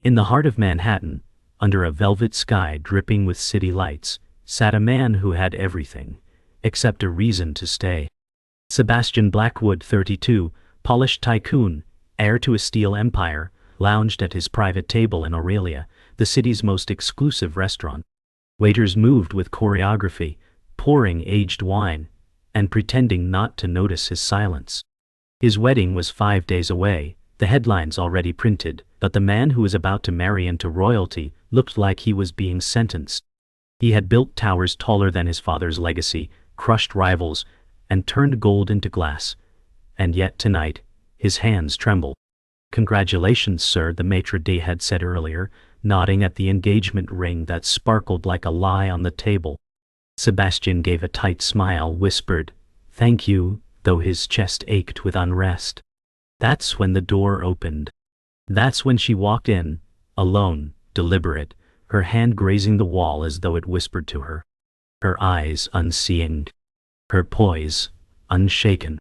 In the heart of Manhattan, under a velvet sky dripping with city lights, sat a man who had everything, except a reason to stay. Sebastian Blackwood, 32, polished tycoon, heir to a steel empire, lounged at his private table in Aurelia, the city's most exclusive restaurant. Waiters moved with choreography, pouring aged wine, and pretending not to notice his silence. His wedding was 5 days away, the headlines already printed, but the man who was about to marry into royalty looked like he was being sentenced. He had built towers taller than his father's legacy, crushed rivals, and turned gold into glass. And yet tonight, his hands trembled. "Congratulations, sir," the maitre d' had said earlier, nodding at the engagement ring that sparkled like a lie on the table. Sebastian gave a tight smile, whispered, "Thank you," though his chest ached with unrest. That's when the door opened. That's when she walked in, alone, deliberate, her hand grazing the wall as though it whispered to her. Her eyes unseeing. Her poise unshaken.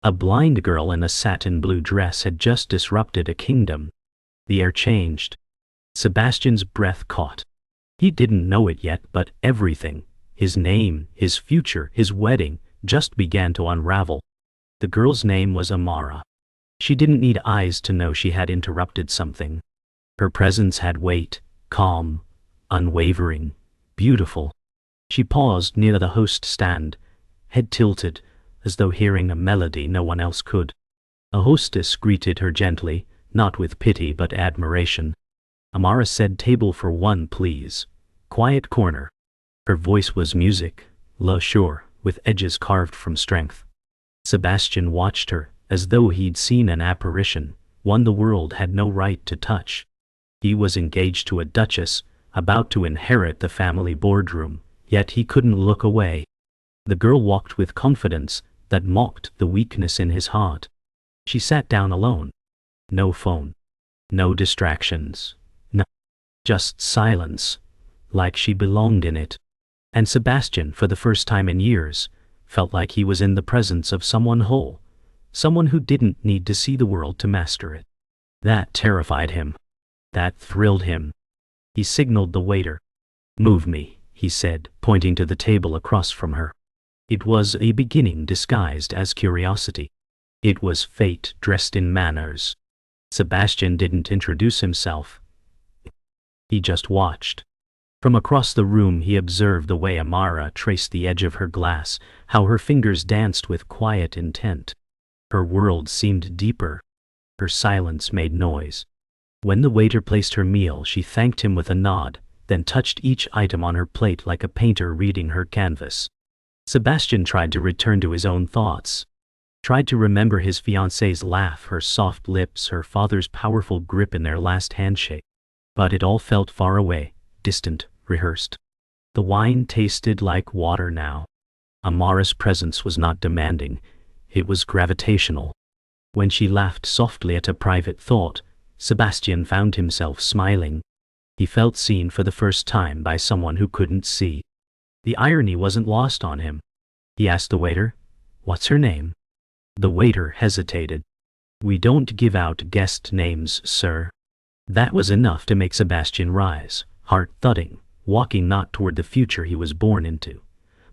A blind girl in a satin blue dress had just disrupted a kingdom. The air changed. Sebastian's breath caught. He didn't know it yet, but everything, his name, his future, his wedding, just began to unravel. The girl's name was Amara. She didn't need eyes to know she had interrupted something. Her presence had weight, calm, unwavering, beautiful. She paused near the host stand, head tilted, as though hearing a melody no one else could. A hostess greeted her gently, not with pity but admiration. Amara said, "Table for one, please. Quiet corner." Her voice was music, low sure, with edges carved from strength. Sebastian watched her, as though he'd seen an apparition, one the world had no right to touch. He was engaged to a duchess, about to inherit the family boardroom, yet he couldn't look away. The girl walked with confidence that mocked the weakness in his heart. She sat down alone. No phone. No distractions. No. Just silence, like she belonged in it. And Sebastian, for the first time in years, felt like he was in the presence of someone whole, someone who didn't need to see the world to master it. That terrified him. That thrilled him. He signaled the waiter. "Move me," he said, pointing to the table across from her. It was a beginning disguised as curiosity. It was fate dressed in manners. Sebastian didn't introduce himself. He just watched. From across the room he observed the way Amara traced the edge of her glass, how her fingers danced with quiet intent. Her world seemed deeper. Her silence made noise. When the waiter placed her meal, she thanked him with a nod, then touched each item on her plate like a painter reading her canvas. Sebastian tried to return to his own thoughts. Tried to remember his fiancée's laugh, her soft lips, her father's powerful grip in their last handshake. But it all felt far away, distant, rehearsed. The wine tasted like water now. Amara's presence was not demanding, it was gravitational. When she laughed softly at a private thought, Sebastian found himself smiling. He felt seen for the first time by someone who couldn't see. The irony wasn't lost on him. He asked the waiter, "What's her name?" The waiter hesitated. "We don't give out guest names, sir." That was enough to make Sebastian rise, heart thudding, walking not toward the future he was born into,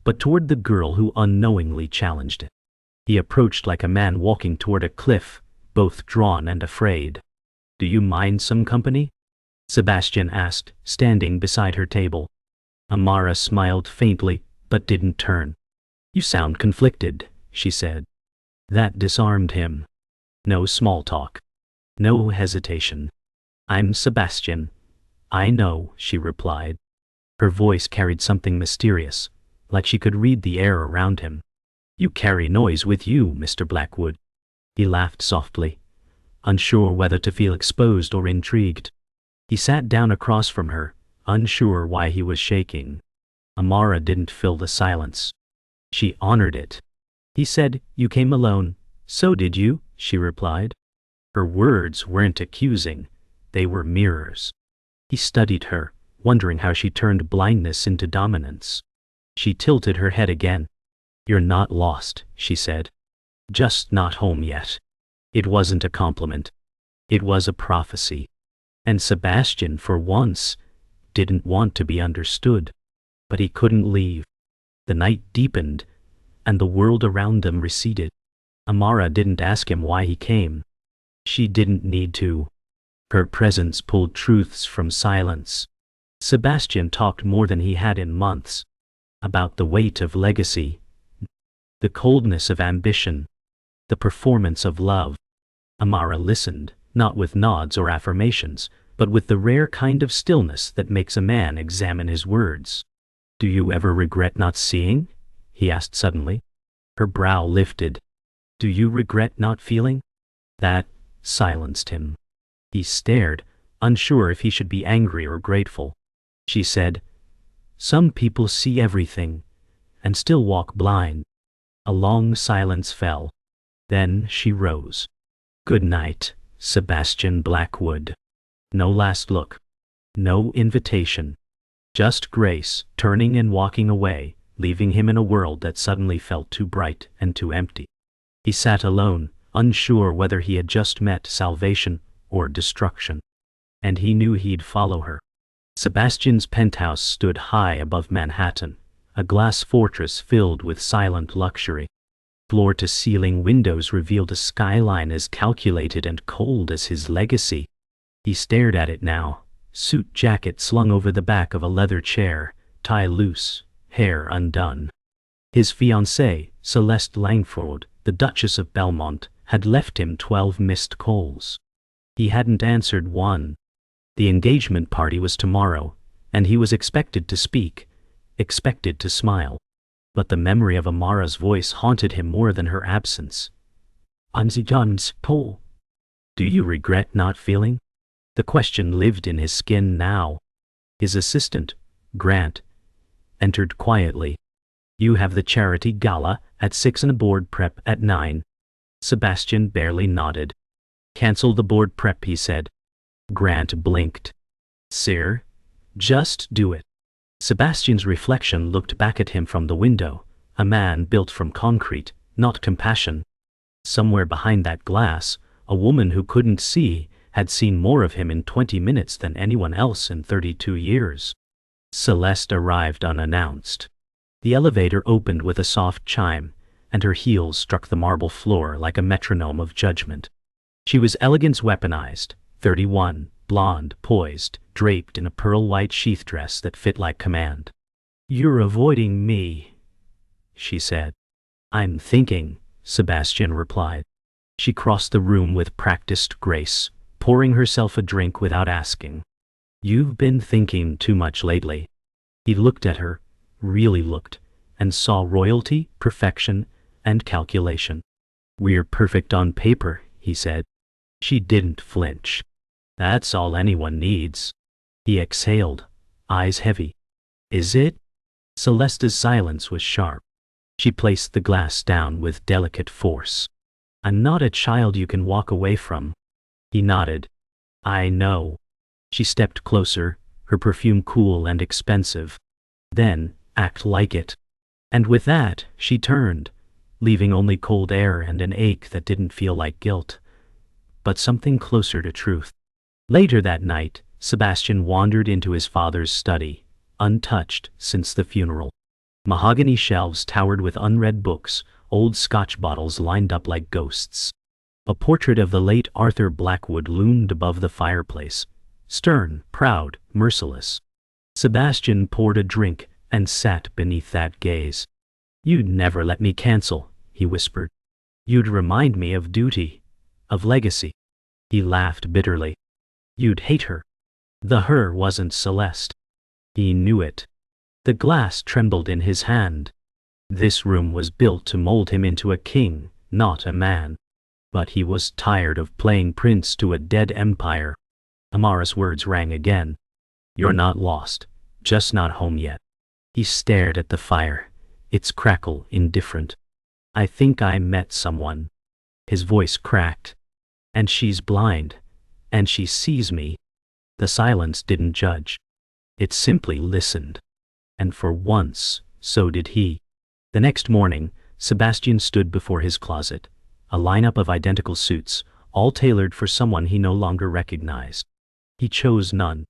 but toward the girl who unknowingly challenged it. He approached like a man walking toward a cliff, both drawn and afraid. "Do you mind some company?" Sebastian asked, standing beside her table. Amara smiled faintly, but didn't turn. "You sound conflicted," she said. That disarmed him. No small talk. No hesitation. "I'm Sebastian." "I know," she replied. Her voice carried something mysterious, like she could read the air around him. "You carry noise with you, Mr. Blackwood." He laughed softly, unsure whether to feel exposed or intrigued. He sat down across from her, unsure why he was shaking. Amara didn't fill the silence. She honored it. He said, "You came alone." "So did you," she replied. Her words weren't accusing, they were mirrors. He studied her, wondering how she turned blindness into dominance. She tilted her head again. "You're not lost," she said. "Just not home yet." It wasn't a compliment. It was a prophecy. And Sebastian, for once, didn't want to be understood. But he couldn't leave. The night deepened, and the world around them receded. Amara didn't ask him why he came. She didn't need to. Her presence pulled truths from silence. Sebastian talked more than he had in months. About the weight of legacy, the coldness of ambition, the performance of love. Amara listened, not with nods or affirmations, but with the rare kind of stillness that makes a man examine his words. "Do you ever regret not seeing?" he asked suddenly. Her brow lifted. "Do you regret not feeling?" That silenced him. He stared, unsure if he should be angry or grateful. She said, "Some people see everything, and still walk blind." A long silence fell. Then she rose. "Good night, Sebastian Blackwood." No last look. No invitation. Just Grace, turning and walking away, leaving him in a world that suddenly felt too bright and too empty. He sat alone, unsure whether he had just met salvation or destruction. And he knew he'd follow her. Sebastian's penthouse stood high above Manhattan, a glass fortress filled with silent luxury. Floor-to-ceiling windows revealed a skyline as calculated and cold as his legacy. He stared at it now, suit jacket slung over the back of a leather chair, tie loose, hair undone. His fiancée, Celeste Langford, the Duchess of Belmont, had left him 12 missed calls. He hadn't answered one. The engagement party was tomorrow, and he was expected to speak, expected to smile. But the memory of Amara's voice haunted him more than her absence. "I'm John's Paul. Do you regret not feeling?" The question lived in his skin now. His assistant, Grant, entered quietly. "You have the charity gala at 6 and a board prep at 9. Sebastian barely nodded. "Cancel the board prep," he said. Grant blinked. "Sir, just do it." Sebastian's reflection looked back at him from the window, a man built from concrete, not compassion. Somewhere behind that glass, a woman who couldn't see had seen more of him in 20 minutes than anyone else in 32 years. Celeste arrived unannounced. The elevator opened with a soft chime, and her heels struck the marble floor like a metronome of judgment. She was elegance weaponized, 31, blonde, poised, draped in a pearl-white sheath dress that fit like command. "You're avoiding me," she said. "I'm thinking," Sebastian replied. She crossed the room with practiced grace, pouring herself a drink without asking. "You've been thinking too much lately." He looked at her, really looked, and saw royalty, perfection, and calculation. "We're perfect on paper," he said. She didn't flinch. "That's all anyone needs." He exhaled, eyes heavy. "Is it?" Celeste's silence was sharp. She placed the glass down with delicate force. "I'm not a child you can walk away from." He nodded. "I know." She stepped closer, her perfume cool and expensive. "Then, act like it." And with that, she turned, leaving only cold air and an ache that didn't feel like guilt, but something closer to truth. Later that night, Sebastian wandered into his father's study, untouched since the funeral. Mahogany shelves towered with unread books, old Scotch bottles lined up like ghosts. A portrait of the late Arthur Blackwood loomed above the fireplace, stern, proud, merciless. Sebastian poured a drink and sat beneath that gaze. "You'd never let me cancel," he whispered. "You'd remind me of duty, of legacy." He laughed bitterly. "You'd hate her." The her wasn't Celeste. He knew it. The glass trembled in his hand. This room was built to mold him into a king, not a man. But he was tired of playing prince to a dead empire. Amara's words rang again. "You're not lost, just not home yet." He stared at the fire, its crackle indifferent. "I think I met someone." His voice cracked. "And she's blind, and she sees me." The silence didn't judge. It simply listened. And for once, so did he. The next morning, Sebastian stood before his closet, a lineup of identical suits, all tailored for someone he no longer recognized. He chose none.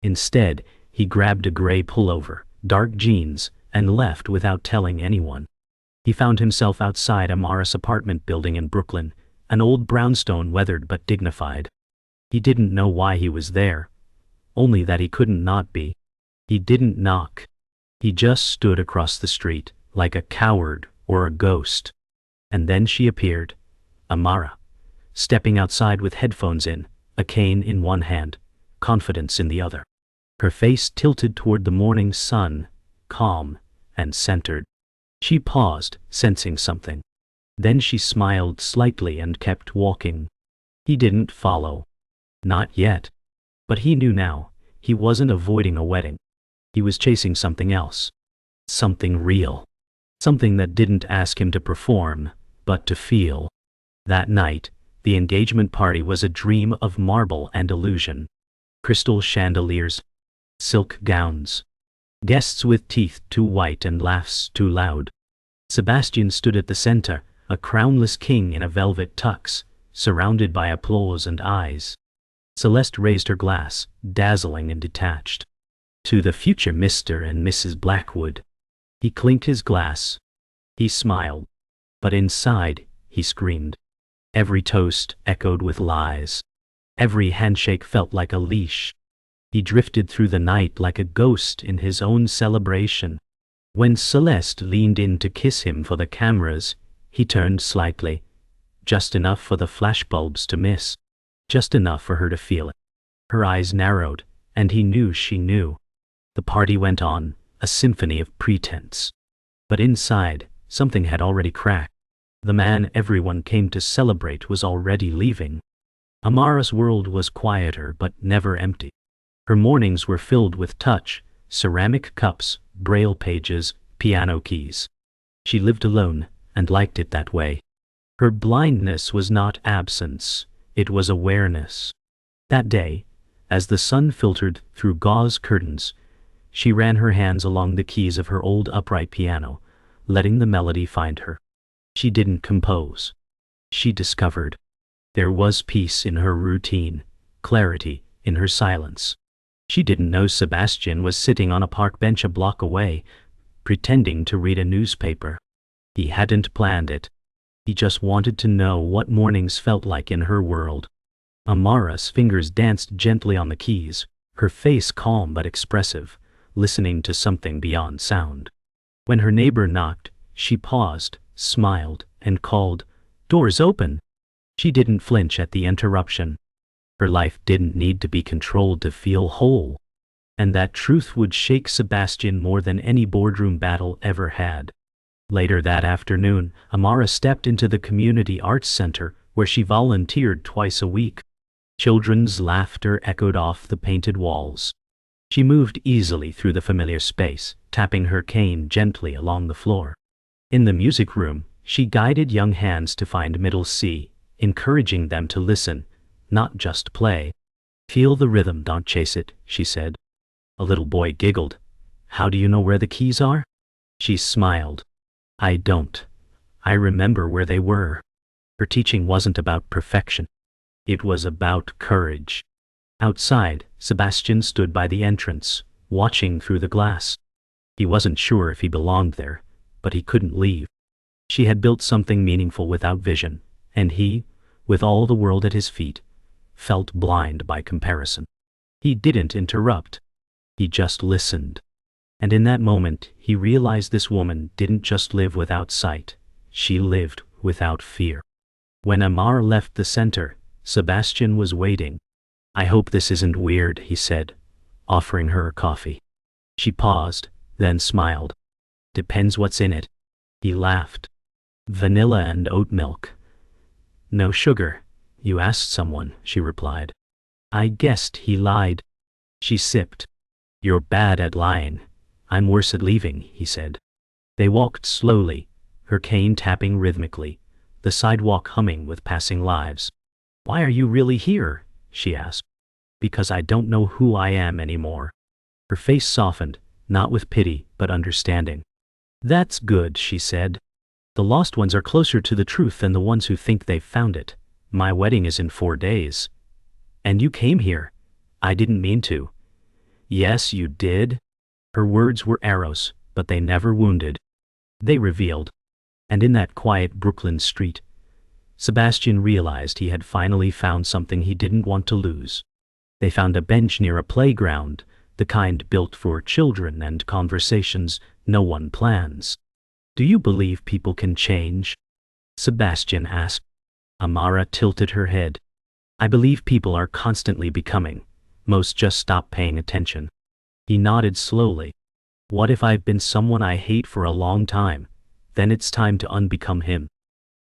Instead, he grabbed a gray pullover, dark jeans, and left without telling anyone. He found himself outside Amara's apartment building in Brooklyn, an old brownstone, weathered but dignified. He didn't know why he was there, only that he couldn't not be. He didn't knock. He just stood across the street, like a coward or a ghost. And then she appeared, Amara, stepping outside with headphones in, a cane in one hand, confidence in the other. Her face tilted toward the morning sun, calm and centered. She paused, sensing something. Then she smiled slightly and kept walking. He didn't follow. Not yet. But he knew now, he wasn't avoiding a wedding. He was chasing something else. Something real. Something that didn't ask him to perform, but to feel. That night, the engagement party was a dream of marble and illusion. Crystal chandeliers, silk gowns, guests with teeth too white and laughs too loud. Sebastian stood at the center, a crownless king in a velvet tux, surrounded by applause and eyes. Celeste raised her glass, dazzling and detached. To the future Mr. and Mrs. Blackwood. He clinked his glass. He smiled. But inside, he screamed. Every toast echoed with lies. Every handshake felt like a leash. He drifted through the night like a ghost in his own celebration. When Celeste leaned in to kiss him for the cameras, he turned slightly. Just enough for the flashbulbs to miss. Just enough for her to feel it. Her eyes narrowed, and he knew she knew. The party went on, a symphony of pretense. But inside, something had already cracked. The man everyone came to celebrate was already leaving. Amara's world was quieter but never empty. Her mornings were filled with touch, ceramic cups, braille pages, piano keys. She lived alone, and liked it that way. Her blindness was not absence, it was awareness. That day, as the sun filtered through gauze curtains, she ran her hands along the keys of her old upright piano, letting the melody find her. She didn't compose. She discovered. There was peace in her routine, clarity in her silence. She didn't know Sebastian was sitting on a park bench a block away, pretending to read a newspaper. He hadn't planned it. He just wanted to know what mornings felt like in her world. Amara's fingers danced gently on the keys, her face calm but expressive, listening to something beyond sound. When her neighbor knocked, she paused, smiled, and called, "Doors open!" She didn't flinch at the interruption. Her life didn't need to be controlled to feel whole. And that truth would shake Sebastian more than any boardroom battle ever had. Later that afternoon, Amara stepped into the community arts center, where she volunteered twice a week. Children's laughter echoed off the painted walls. She moved easily through the familiar space, tapping her cane gently along the floor. In the music room, she guided young hands to find middle C, encouraging them to listen, not just play. "Feel the rhythm, don't chase it," she said. A little boy giggled. "How do you know where the keys are?" She smiled. "I don't. I remember where they were." Her teaching wasn't about perfection. It was about courage. Outside, Sebastian stood by the entrance, watching through the glass. He wasn't sure if he belonged there, but he couldn't leave. She had built something meaningful without vision, and he, with all the world at his feet, felt blind by comparison. He didn't interrupt. He just listened. And in that moment, he realized this woman didn't just live without sight, she lived without fear. When Amara left the center, Sebastian was waiting. "I hope this isn't weird," he said, offering her a coffee. She paused, then smiled. "Depends what's in it." He laughed. "Vanilla and oat milk." "No sugar. You asked someone," she replied. "I guessed he lied." She sipped. "You're bad at lying. I'm worse at leaving," he said. They walked slowly, her cane tapping rhythmically, the sidewalk humming with passing lives. "Why are you really here?" she asked. "Because I don't know who I am anymore." Her face softened, not with pity, but understanding. "That's good," she said. "The lost ones are closer to the truth than the ones who think they've found it. My wedding is in 4 days. And you came here. I didn't mean to. Yes, you did. Her words were arrows, but they never wounded. They revealed. And in that quiet Brooklyn street, Sebastian realized he had finally found something he didn't want to lose. They found a bench near a playground, the kind built for children and conversations no one plans. Do you believe people can change? Sebastian asked. Amara tilted her head. I believe people are constantly becoming. Most just stop paying attention. He nodded slowly. What if I've been someone I hate for a long time? Then it's time to unbecome him.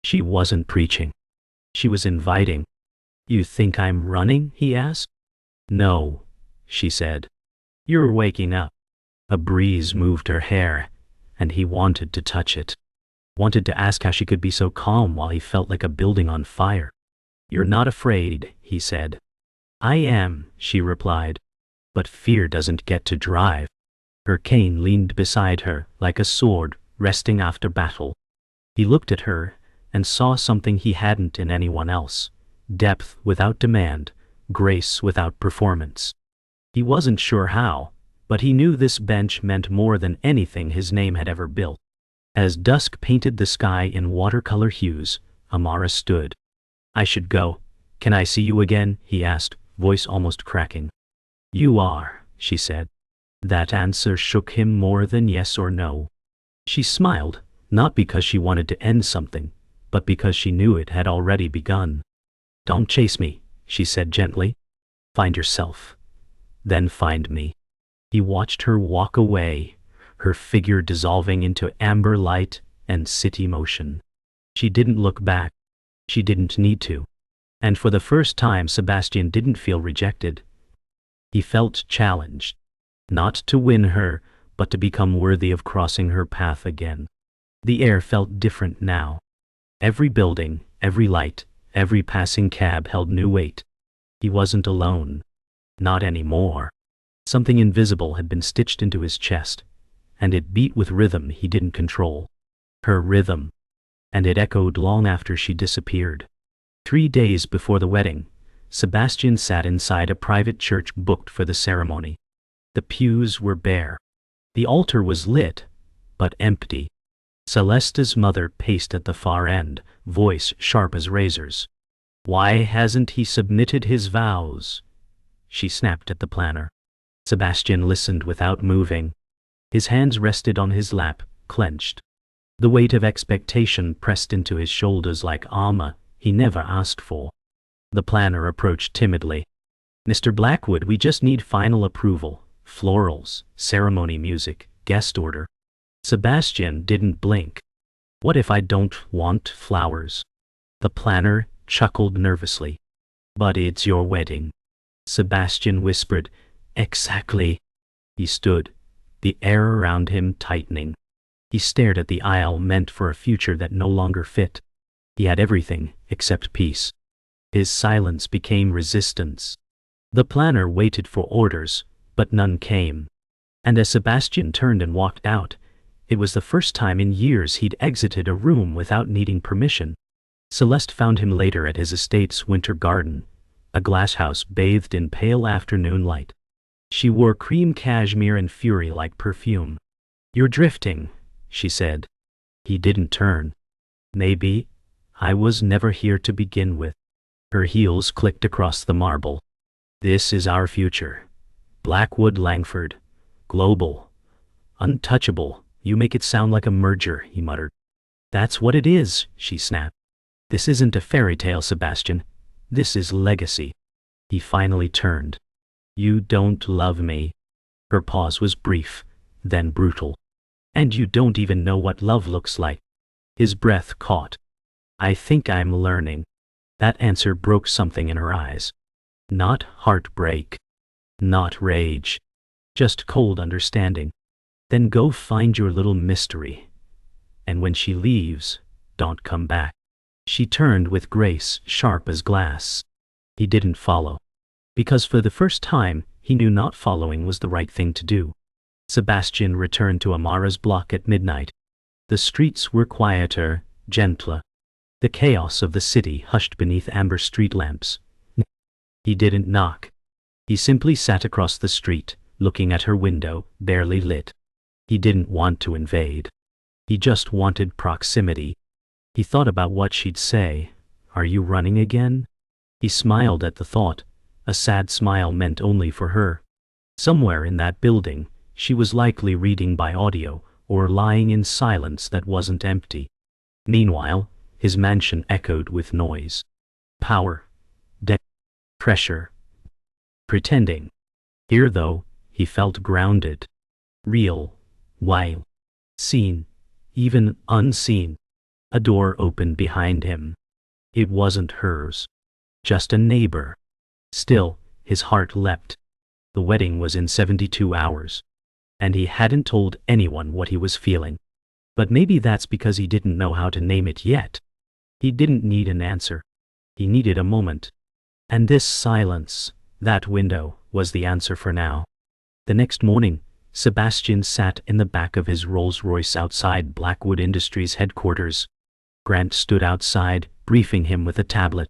She wasn't preaching. She was inviting. You think I'm running? He asked. No, she said. You're waking up. A breeze moved her hair, and he wanted to touch it. Wanted to ask how she could be so calm while he felt like a building on fire. You're not afraid, he said. I am, she replied. But fear doesn't get to drive. Her cane leaned beside her like a sword resting after battle. He looked at her and saw something he hadn't in anyone else. Depth without demand, grace without performance. He wasn't sure how, but he knew this bench meant more than anything his name had ever built. As dusk painted the sky in watercolor hues, Amara stood. I should go. Can I see you again? He asked, voice almost cracking. You are, she said. That answer shook him more than yes or no. She smiled, not because she wanted to end something, but because she knew it had already begun. Don't chase me, she said gently. Find yourself. Then find me. He watched her walk away, her figure dissolving into amber light and city motion. She didn't look back. She didn't need to. And for the first time, Sebastian didn't feel rejected. He felt challenged. Not to win her, but to become worthy of crossing her path again. The air felt different now. Every building, every light, every passing cab held new weight. He wasn't alone. Not anymore. Something invisible had been stitched into his chest, and it beat with rhythm he didn't control. Her rhythm. And it echoed long after she disappeared. 3 days before the wedding, Sebastian sat inside a private church booked for the ceremony. The pews were bare. The altar was lit, but empty. Celesta's mother paced at the far end, voice sharp as razors. Why hasn't he submitted his vows? She snapped at the planner. Sebastian listened without moving. His hands rested on his lap, clenched. The weight of expectation pressed into his shoulders like armor he never asked for. The planner approached timidly. Mr. Blackwood, we just need final approval. Florals, ceremony music, guest order. Sebastian didn't blink. What if I don't want flowers? The planner chuckled nervously. But it's your wedding. Sebastian whispered, Exactly. He stood, the air around him tightening. He stared at the aisle meant for a future that no longer fit. He had everything except peace. His silence became resistance. The planner waited for orders, but none came. And as Sebastian turned and walked out, it was the first time in years he'd exited a room without needing permission. Celeste found him later at his estate's winter garden, a glass house bathed in pale afternoon light. She wore cream cashmere and fury like perfume. You're drifting, she said. He didn't turn. Maybe. I was never here to begin with. Her heels clicked across the marble. This is our future. Blackwood Langford. Global. Untouchable. You make it sound like a merger, he muttered. That's what it is, she snapped. This isn't a fairy tale, Sebastian. This is legacy. He finally turned. You don't love me. Her pause was brief, then brutal. And you don't even know what love looks like. His breath caught. I think I'm learning. That answer broke something in her eyes. Not heartbreak. Not rage. Just cold understanding. Then go find your little mystery. And when she leaves, don't come back. She turned with grace, sharp as glass. He didn't follow. Because for the first time, he knew not following was the right thing to do. Sebastian returned to Amara's block at midnight. The streets were quieter, gentler. The chaos of the city hushed beneath amber street lamps. He didn't knock. He simply sat across the street, looking at her window, barely lit. He didn't want to invade. He just wanted proximity. He thought about what she'd say. "Are you running again?" He smiled at the thought, a sad smile meant only for her. Somewhere in that building, she was likely reading by audio or lying in silence that wasn't empty. Meanwhile, his mansion echoed with noise. Power. Pressure. Pretending. Here, though, he felt grounded. Real. Wild. Seen. Even unseen. A door opened behind him. It wasn't hers. Just a neighbor. Still, his heart leapt. The wedding was in 72 hours. And he hadn't told anyone what he was feeling. But maybe that's because he didn't know how to name it yet. He didn't need an answer. He needed a moment. And this silence, that window, was the answer for now. The next morning, Sebastian sat in the back of his Rolls-Royce outside Blackwood Industries headquarters. Grant stood outside, briefing him with a tablet.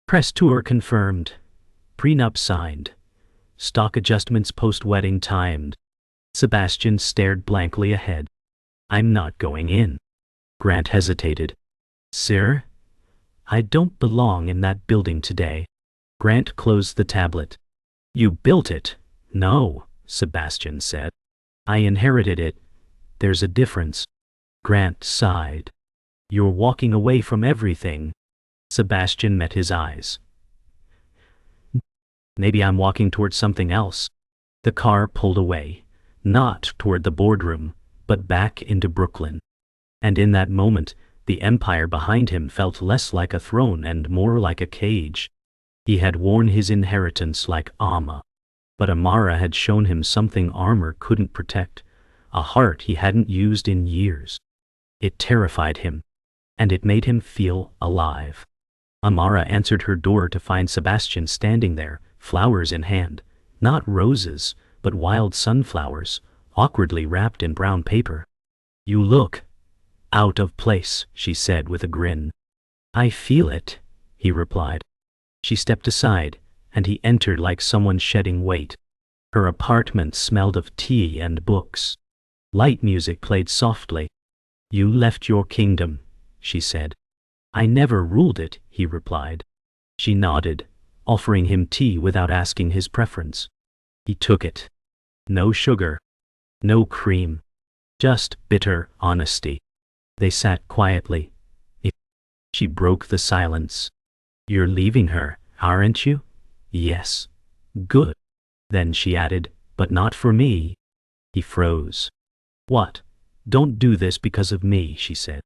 Press tour confirmed. Prenup signed. Stock adjustments post-wedding timed. Sebastian stared blankly ahead. "I'm not going in." Grant hesitated. "Sir? I don't belong in that building today." Grant closed the tablet. "You built it." "No," Sebastian said. "I inherited it. There's a difference." Grant sighed. "You're walking away from everything." Sebastian met his eyes. "Maybe I'm walking toward something else." The car pulled away, not toward the boardroom, but back into Brooklyn. And in that moment, the empire behind him felt less like a throne and more like a cage. He had worn his inheritance like armor. But Amara had shown him something armor couldn't protect, a heart he hadn't used in years. It terrified him, and it made him feel alive. Amara answered her door to find Sebastian standing there, flowers in hand, not roses, but wild sunflowers, awkwardly wrapped in brown paper. "You look out of place," she said with a grin. "I feel it," he replied. She stepped aside, and he entered like someone shedding weight. Her apartment smelled of tea and books. Light music played softly. "You left your kingdom," she said. "I never ruled it," he replied. She nodded, offering him tea without asking his preference. He took it. No sugar. No cream. Just bitter honesty. They sat quietly. She broke the silence. "You're leaving her, aren't you?" "Yes." "Good." Then she added, "But not for me." He froze. "What?" "Don't do this because of me," she said.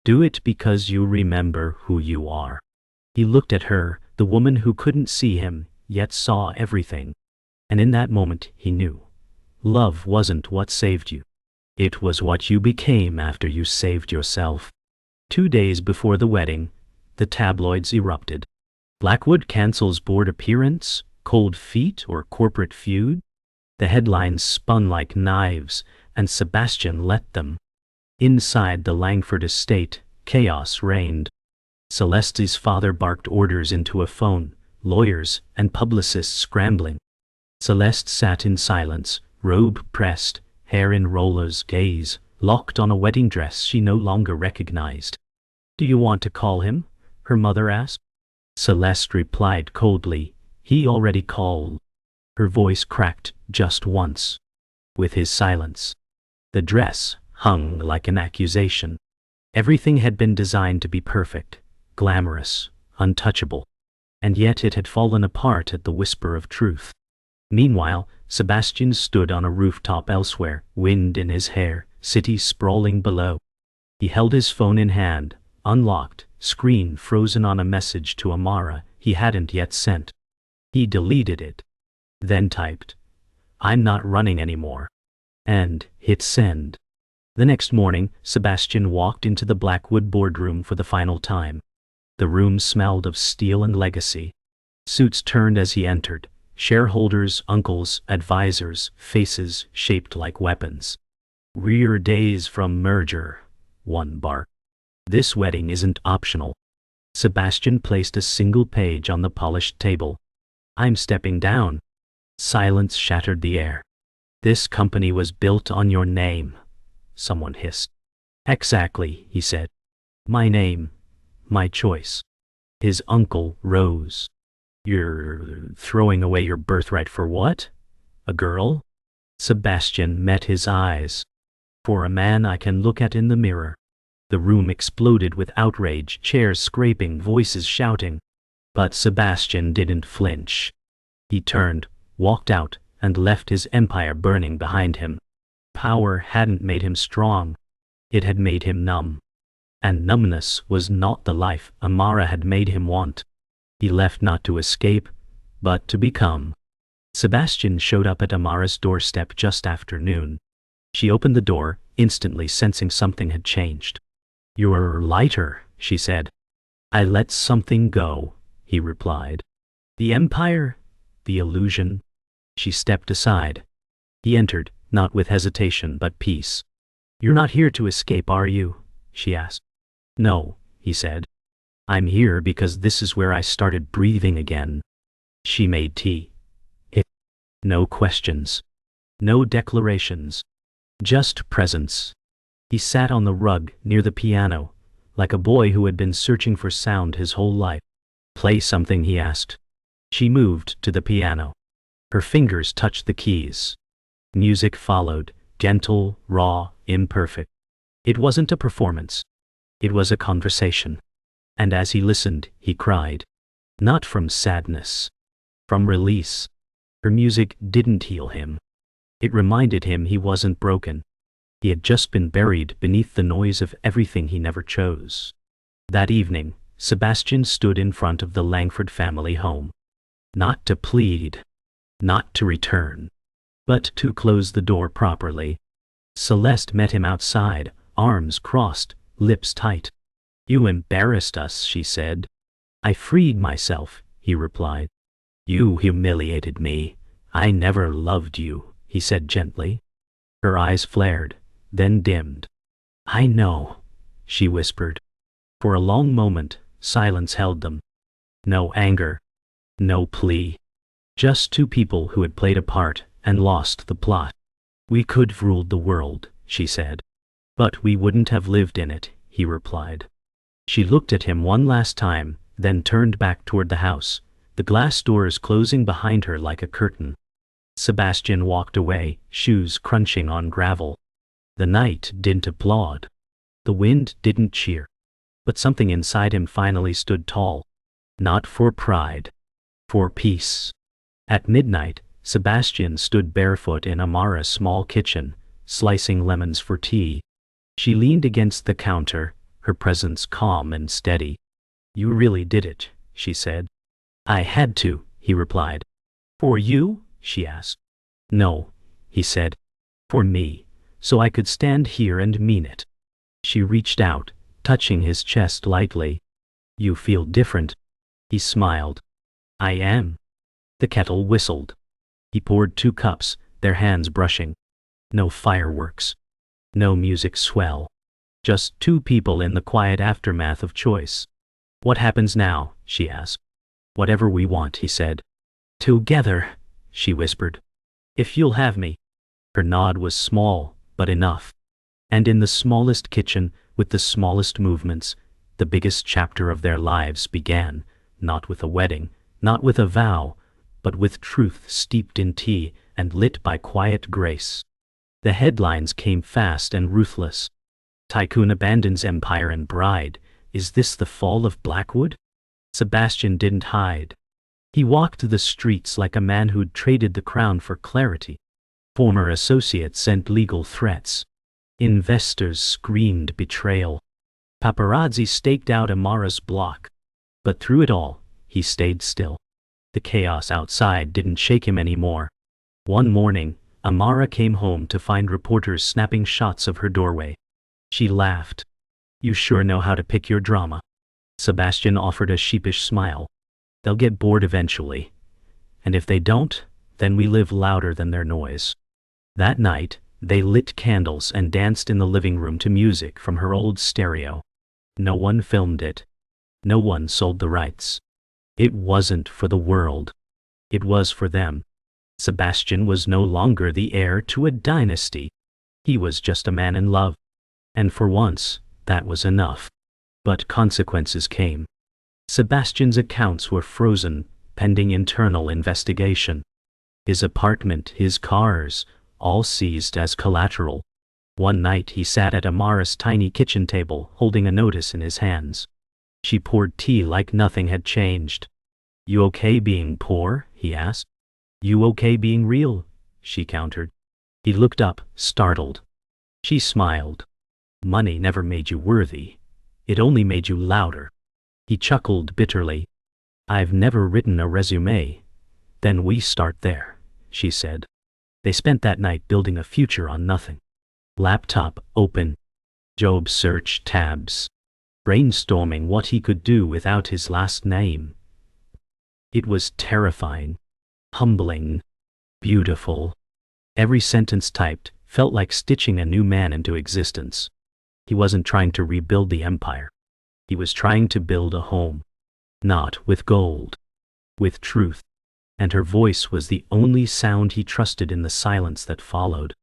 "Do it because you remember who you are." He looked at her, the woman who couldn't see him, yet saw everything. And in that moment he knew. Love wasn't what saved you. It was what you became after you saved yourself. 2 days before the wedding, the tabloids erupted. Blackwood cancels board appearance, cold feet, or corporate feud? The headlines spun like knives, and Sebastian let them. Inside the Langford estate, chaos reigned. Celeste's father barked orders into a phone, lawyers and publicists scrambling. Celeste sat in silence, robe pressed, hair in rollers, gaze locked on a wedding dress she no longer recognized. "Do you want to call him?" her mother asked. Celeste replied coldly, "He already called." Her voice cracked just once. With his silence. The dress hung like an accusation. Everything had been designed to be perfect, glamorous, untouchable. And yet it had fallen apart at the whisper of truth. Meanwhile, Sebastian stood on a rooftop elsewhere, wind in his hair, city sprawling below. He held his phone in hand, unlocked, screen frozen on a message to Amara he hadn't yet sent. He deleted it. Then typed, "I'm not running anymore," and hit send. The next morning, Sebastian walked into the Blackwood boardroom for the final time. The room smelled of steel and legacy. Suits turned as he entered. Shareholders, uncles, advisors, faces shaped like weapons. "We're days from merger," one barked. "This wedding isn't optional." Sebastian placed a single page on the polished table. "I'm stepping down." Silence shattered the air. This company was built on your name, someone hissed. Exactly, he said. My name, my choice. His uncle rose. You're throwing away your birthright for what? A girl? Sebastian met his eyes. For a man I can look at in the mirror. The room exploded with outrage, chairs scraping, voices shouting. But Sebastian didn't flinch. He turned, walked out, and left his empire burning behind him. Power hadn't made him strong. It had made him numb. And numbness was not the life Amara had made him want. He left not to escape, but to become. Sebastian showed up at Amara's doorstep just after noon. She opened the door, instantly sensing something had changed. You're lighter, she said. I let something go, he replied. The empire? The illusion? She stepped aside. He entered, not with hesitation but peace. You're not here to escape, are you? She asked. No, he said. I'm here because this is where I started breathing again. She made tea. No questions. No declarations. Just presence. He sat on the rug near the piano, like a boy who had been searching for sound his whole life. Play something, he asked. She moved to the piano. Her fingers touched the keys. Music followed, gentle, raw, imperfect. It wasn't a performance. It was a conversation. And as he listened, he cried. Not from sadness. From release. Her music didn't heal him. It reminded him he wasn't broken. He had just been buried beneath the noise of everything he never chose. That evening, Sebastian stood in front of the Langford family home. Not to plead. Not to return. But to close the door properly. Celeste met him outside, arms crossed, lips tight. You embarrassed us, she said. I freed myself, he replied. You humiliated me. I never loved you, he said gently. Her eyes flared, then dimmed. I know, she whispered. For a long moment, silence held them. No anger. No plea. Just two people who had played a part and lost the plot. We could have ruled the world, she said. But we wouldn't have lived in it, he replied. She looked at him one last time, then turned back toward the house, the glass doors closing behind her like a curtain. Sebastian walked away, shoes crunching on gravel. The night didn't applaud. The wind didn't cheer. But something inside him finally stood tall. Not for pride. For peace. At midnight, Sebastian stood barefoot in Amara's small kitchen, slicing lemons for tea. She leaned against the counter, her presence calm and steady. You really did it, she said. I had to, he replied. For you? She asked. No, he said. For me, so I could stand here and mean it. She reached out, touching his chest lightly. You feel different. He smiled. I am. The kettle whistled. He poured 2 cups, their hands brushing. No fireworks. No music swell. Just 2 people in the quiet aftermath of choice. What happens now? She asked. Whatever we want, he said. Together, she whispered. If you'll have me. Her nod was small, but enough. And in the smallest kitchen, with the smallest movements, the biggest chapter of their lives began, not with a wedding, not with a vow, but with truth steeped in tea and lit by quiet grace. The headlines came fast and ruthless. Tycoon abandons empire and bride. Is this the fall of Blackwood? Sebastian didn't hide. He walked the streets like a man who'd traded the crown for clarity. Former associates sent legal threats. Investors screamed betrayal. Paparazzi staked out Amara's block. But through it all, he stayed still. The chaos outside didn't shake him anymore. One morning, Amara came home to find reporters snapping shots of her doorway. She laughed. You sure know how to pick your drama. Sebastian offered a sheepish smile. They'll get bored eventually. And if they don't, then we live louder than their noise. That night, they lit candles and danced in the living room to music from her old stereo. No one filmed it. No one sold the rights. It wasn't for the world. It was for them. Sebastian was no longer the heir to a dynasty. He was just a man in love. And for once, that was enough. But consequences came. Sebastian's accounts were frozen, pending internal investigation. His apartment, his cars, all seized as collateral. One night he sat at Amara's tiny kitchen table, holding a notice in his hands. She poured tea like nothing had changed. "You okay being poor?" he asked. "You okay being real?" she countered. He looked up, startled. She smiled. "Money never made you worthy. It only made you louder." He chuckled bitterly. "I've never written a resume." "Then we start there," she said. They spent that night building a future on nothing. Laptop open. Job search tabs. Brainstorming what he could do without his last name. It was terrifying, humbling, beautiful. Every sentence typed felt like stitching a new man into existence. He wasn't trying to rebuild the empire. He was trying to build a home. Not with gold. With truth. And her voice was the only sound he trusted in the silence that followed.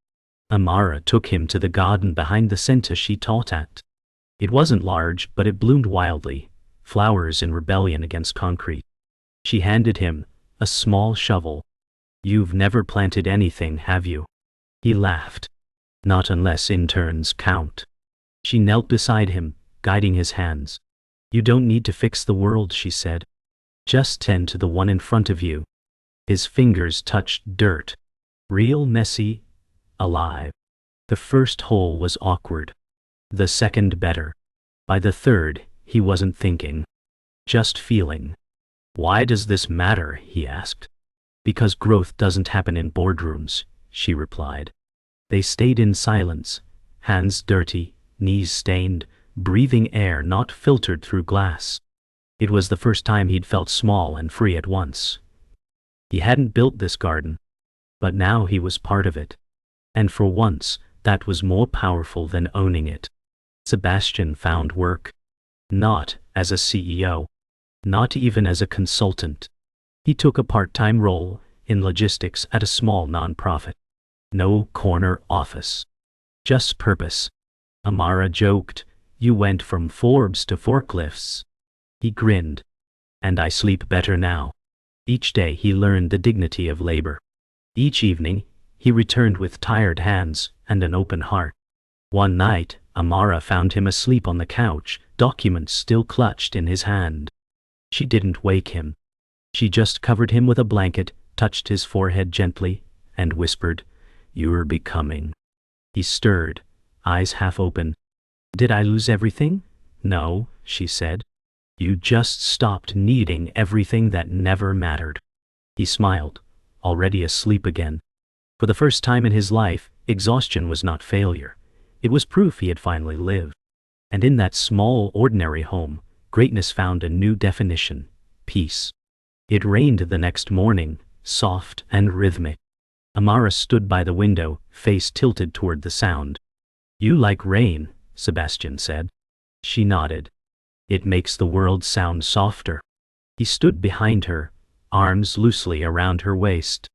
Amara took him to the garden behind the center she taught at. It wasn't large, but it bloomed wildly, flowers in rebellion against concrete. She handed him a small shovel. "You've never planted anything, have you?" He laughed. "Not unless interns count." She knelt beside him, guiding his hands. "You don't need to fix the world," she said. "Just tend to the one in front of you." His fingers touched dirt. Real messy, alive. The first hole was awkward. The second better. By the third, he wasn't thinking. Just feeling. "Why does this matter?" he asked. "Because growth doesn't happen in boardrooms," she replied. They stayed in silence, hands dirty, knees stained, breathing air not filtered through glass. It was the first time he'd felt small and free at once. He hadn't built this garden, but now he was part of it. And for once, that was more powerful than owning it. Sebastian found work. Not as a CEO. Not even as a consultant. He took a part-time role in logistics at a small nonprofit. No corner office. Just purpose. Amara joked, "You went from Forbes to forklifts." He grinned. "And I sleep better now." Each day he learned the dignity of labor. Each evening, he returned with tired hands and an open heart. One night, Amara found him asleep on the couch, documents still clutched in his hand. She didn't wake him. She just covered him with a blanket, touched his forehead gently, and whispered, "You're becoming." He stirred, eyes half open. "Did I lose everything?" "No," she said. "You just stopped needing everything that never mattered." He smiled, already asleep again. For the first time in his life, exhaustion was not failure. It was proof he had finally lived. And in that small, ordinary home, greatness found a new definition: peace. It rained the next morning, soft and rhythmic. Amara stood by the window, face tilted toward the sound. "You like rain," Sebastian said. She nodded. "It makes the world sound softer." He stood behind her, arms loosely around her waist.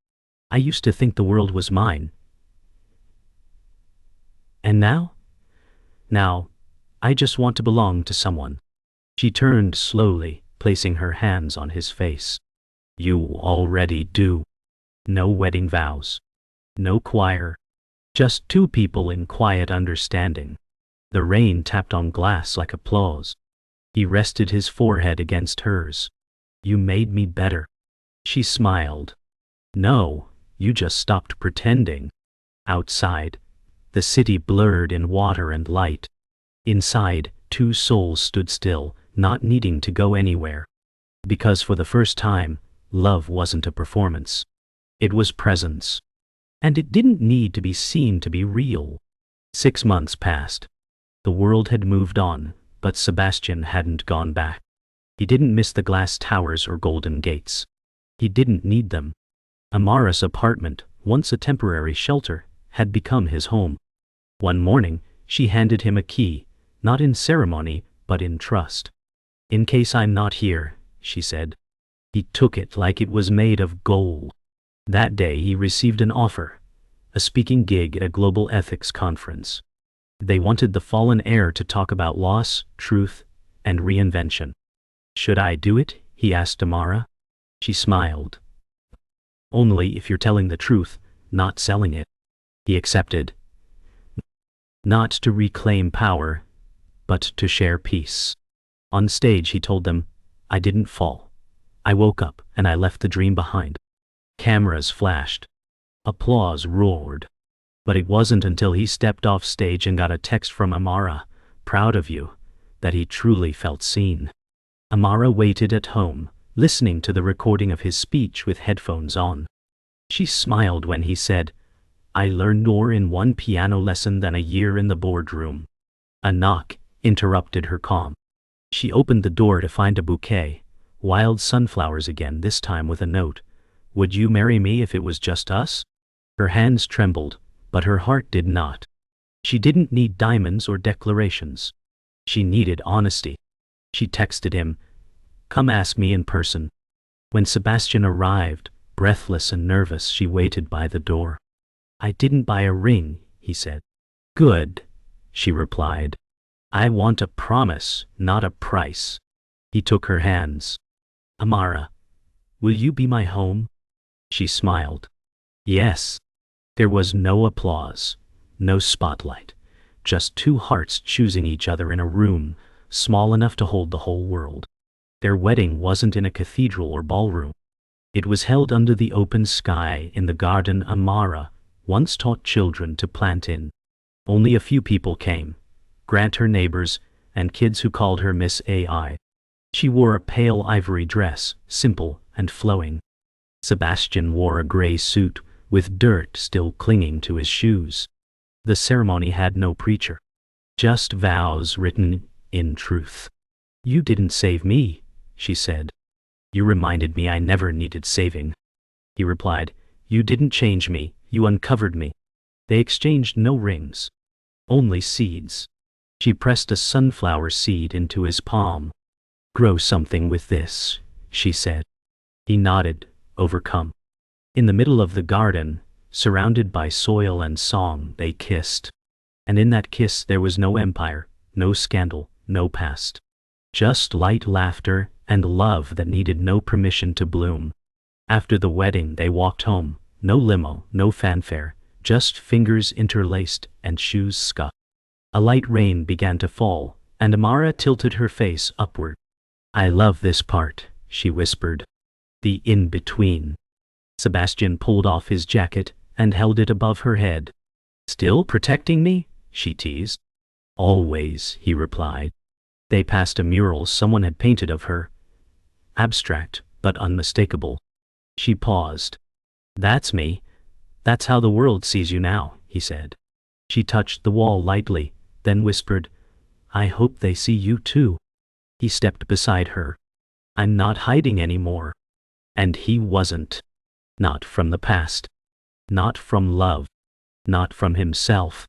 "I used to think the world was mine. And now? Now, I just want to belong to someone." She turned slowly, placing her hands on his face. "You already do." No wedding vows. No choir. Just two people in quiet understanding. The rain tapped on glass like applause. He rested his forehead against hers. "You made me better." She smiled. "No, you just stopped pretending." Outside, the city blurred in water and light. Inside, two souls stood still, not needing to go anywhere. Because for the first time, love wasn't a performance. It was presence. And it didn't need to be seen to be real. 6 months passed. The world had moved on, but Sebastian hadn't gone back. He didn't miss the glass towers or golden gates. He didn't need them. Amara's apartment, once a temporary shelter, had become his home. One morning, she handed him a key, not in ceremony, but in trust. "In case I'm not here," she said. He took it like it was made of gold. That day he received an offer, a speaking gig at a global ethics conference. They wanted the fallen heir to talk about loss, truth, and reinvention. Should I do it? He asked Amara. She smiled. Only if you're telling the truth, not selling it. He accepted. Not to reclaim power, but to share peace. On stage he told them, I didn't fall. I woke up and I left the dream behind. Cameras flashed. Applause roared. But it wasn't until he stepped off stage and got a text from Amara, proud of you, that he truly felt seen. Amara waited at home, listening to the recording of his speech with headphones on. She smiled when he said, I learned more in one piano lesson than a year in the boardroom. A knock interrupted her calm. She opened the door to find a bouquet, wild sunflowers again, this time with a note. Would you marry me if it was just us? Her hands trembled, but her heart did not. She didn't need diamonds or declarations. She needed honesty. She texted him, come ask me in person. When Sebastian arrived, breathless and nervous, she waited by the door. I didn't buy a ring, he said. Good, she replied. I want a promise, not a price. He took her hands. Amara, will you be my home? She smiled. Yes. There was no applause, no spotlight, just two hearts choosing each other in a room small enough to hold the whole world. Their wedding wasn't in a cathedral or ballroom. It was held under the open sky in the garden Amara once taught children to plant in. Only a few people came, Grant, her neighbors, and kids who called her Miss AI. She wore a pale ivory dress, simple and flowing. Sebastian wore a gray suit, with dirt still clinging to his shoes. The ceremony had no preacher, just vows written in truth. You didn't save me, she said. You reminded me I never needed saving. He replied, you didn't change me, you uncovered me. They exchanged no rings, only seeds. She pressed a sunflower seed into his palm. Grow something with this, she said. He nodded, overcome. In the middle of the garden, surrounded by soil and song, they kissed. And in that kiss there was no empire, no scandal, no past. Just light laughter and love that needed no permission to bloom. After the wedding they walked home, no limo, no fanfare, just fingers interlaced and shoes scuffed. A light rain began to fall, and Amara tilted her face upward. I love this part, she whispered. The in-between. Sebastian pulled off his jacket and held it above her head. Still protecting me? She teased. Always, he replied. They passed a mural someone had painted of her. Abstract, but unmistakable. She paused. That's me. That's how the world sees you now, he said. She touched the wall lightly, then whispered, I hope they see you too. He stepped beside her. I'm not hiding anymore. And he wasn't. Not from the past. Not from love. Not from himself.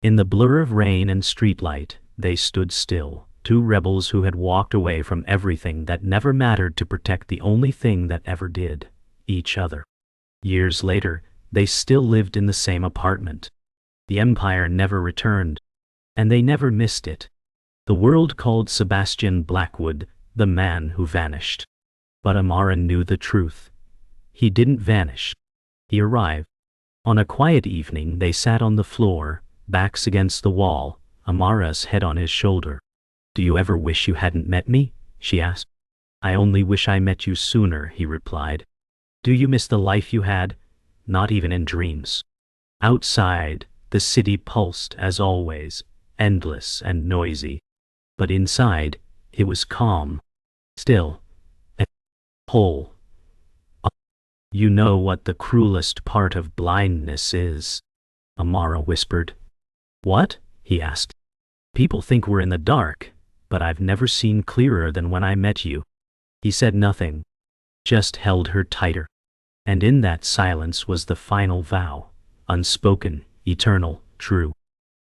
In the blur of rain and streetlight, they stood still, two rebels who had walked away from everything that never mattered to protect the only thing that ever did, each other. Years later, they still lived in the same apartment. The empire never returned, and they never missed it. The world called Sebastian Blackwood the man who vanished. But Amara knew the truth. He didn't vanish. He arrived. On a quiet evening they sat on the floor, backs against the wall, Amara's head on his shoulder. Do you ever wish you hadn't met me? She asked. I only wish I met you sooner, he replied. Do you miss the life you had? Not even in dreams. Outside, the city pulsed as always, endless and noisy. But inside, it was calm, still, and whole. You know what the cruelest part of blindness is? Amara whispered. What? He asked. People think we're in the dark, but I've never seen clearer than when I met you. He said nothing, just held her tighter. And in that silence was the final vow, unspoken, eternal, true.